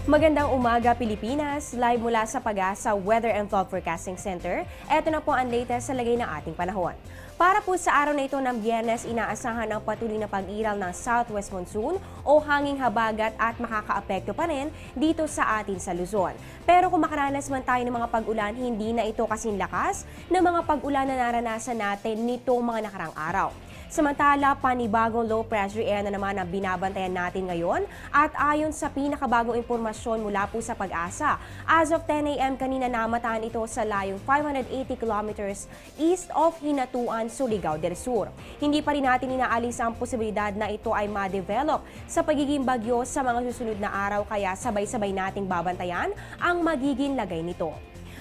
Magandang umaga Pilipinas, live mula sa Pag-asa Weather and Fog Forecasting Center. Ito na po ang latest sa lagay ng ating panahon. Para po sa araw na ito ng Biyernes, inaasahan ang patuloy na pag-iral ng southwest monsoon o hanging habagat at makakaapekto pa rin dito sa atin sa Luzon. Pero kung makaranas man tayo ng mga pag-ulan, hindi na ito kasing lakas ng mga pag-ulan na naranasan natin nitong mga nakarang araw. Samantala, panibagong low pressure area na naman ang binabantayan natin ngayon at ayon sa pinakabagong impormasyon mula po sa Pag-asa, as of 10 a.m. kanina namataan ito sa layong 580 kilometers east of Hinatuan, Surigao del Sur. Hindi pa rin natin inaalis ang posibilidad na ito ay ma-develop sa pagiging bagyo sa mga susunod na araw, kaya sabay-sabay nating babantayan ang magiging lagay nito.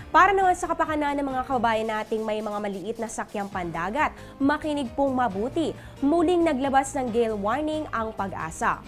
Para naman sa kapakanan ng mga kababayan nating may mga maliit na sakyang pandagat, makinig pong mabuti. Muling naglabas ng gale warning ang Pag-asa.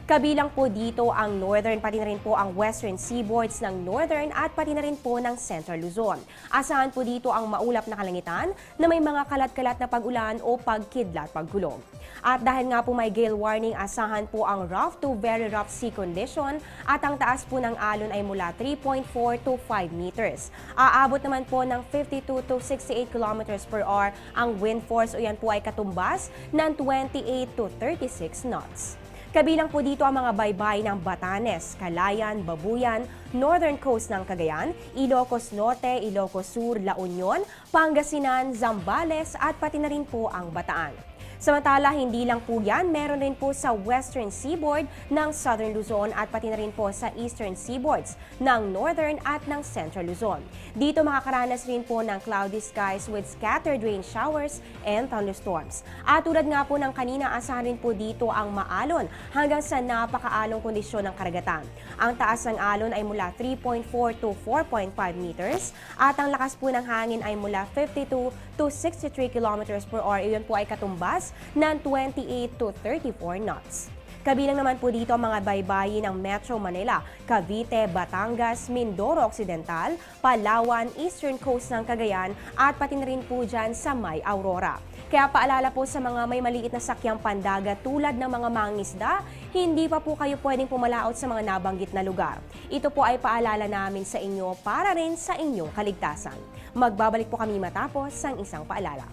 Kabilang po dito ang northern, pati na rin po ang western seaboards ng northern at pati na rin po ng central Luzon. Asahan po dito ang maulap na kalangitan na may mga kalat-kalat na pag-ulan o pagkidlat pagkulog. At dahil nga po may gale warning, asahan po ang rough to very rough sea condition at ang taas po ng alon ay mula 3.4 to 5 meters. Aabot naman po ng 52 to 68 kilometers per hour ang wind force o yan po ay katumbas ng 28 to 36 knots. Kabilang po dito ang mga baybay ng Batanes, Calayan, Babuyan, northern coast ng Cagayan, Ilocos Norte, Ilocos Sur, La Union, Pangasinan, Zambales at pati na rin po ang Bataan. Samantala, hindi lang po yan, meron rin po sa western seaboard ng southern Luzon at pati na rin po sa eastern seaboards ng northern at ng central Luzon. Dito makakaranas rin po ng cloudy skies with scattered rain showers and thunderstorms. At tulad nga po ng kanina, asahan rin po dito ang maalon hanggang sa napakaalong kondisyon ng karagatan. Ang taas ng alon ay mula 3.4 to 4.5 meters at ang lakas po ng hangin ay mula 52 to 63 kilometers per hour. Iyon po ay katumbas ng 28 to 34 knots. Kabilang naman po dito ang mga baybayin ng Metro Manila, Cavite, Batangas, Mindoro Occidental, Palawan, Eastern Coast ng Cagayan at pati na rin po dyan sa May Aurora. Kaya paalala po sa mga may maliit na sakyang pandagat tulad ng mga mangingisda, hindi pa po kayo pwedeng pumalaot sa mga nabanggit na lugar. Ito po ay paalala namin sa inyo para rin sa inyong kaligtasan. Magbabalik po kami matapos ang isang paalala.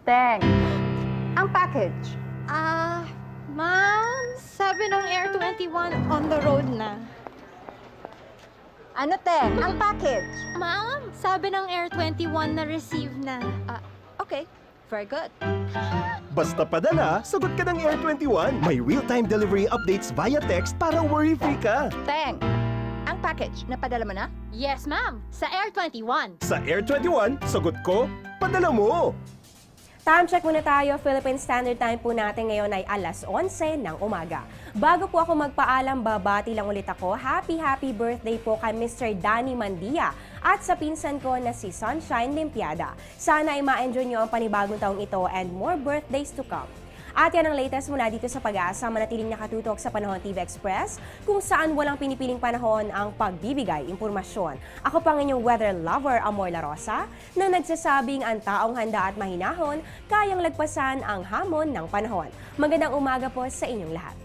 Teng, ang package. Ma'am, sabi ng Air 21 on the road na. Ano, Teng? Ang package. Ma'am, sabi ng Air 21 na receive na. Okay, very good. Basta padala, sagot ka ng Air 21. May real-time delivery updates via text para worry-free ka. Teng, ang package, napadala mo na? Yes, ma'am, sa Air 21. Sa Air 21, sagot ko, padala mo. Time check muna tayo. Philippine Standard Time po natin ngayon ay alas 11 ng umaga. Bago po ako magpaalam, babati lang ulit ako. Happy birthday po kay Mr. Danny Mandia at sa pinsan ko na si Sunshine Limpiada. Sana ay ma-enjoy nyo ang panibagong taong ito and more birthdays to come. At yan ang latest mula dito sa Pag-asa, manatiling nakatutok sa Panahon TV Express kung saan walang pinipiling panahon ang pagbibigay impormasyon. Ako pang inyong weather lover, Amor La Rosa, na nagsasabing ang taong handa at mahinahon kayang lagpasan ang hamon ng panahon. Magandang umaga po sa inyong lahat.